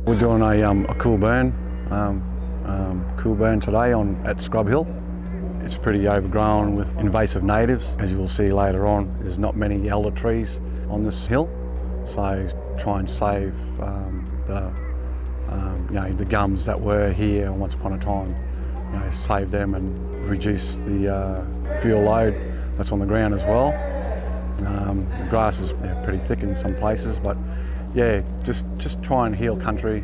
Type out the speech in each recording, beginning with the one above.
We're doing a cool burn today at Scrub Hill. It's pretty overgrown with invasive natives. As you will see later on, there's not many elder trees on this hill, so try and save the gums that were here once upon a time. Save them and reduce the fuel load that's on the ground as well. The grass is pretty thick in some places, but yeah, just try and heal country,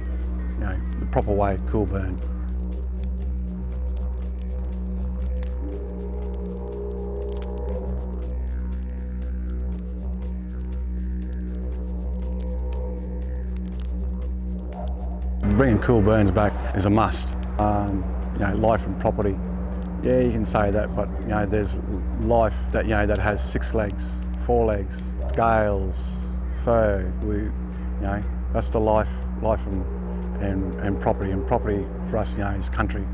the proper way, cool burn. Bringing cool burns back is a must. Life and property. Yeah, you can say that, but there's life that that has 6 legs, 4 legs, scales, fur. That's the life and property. And property for us, is country.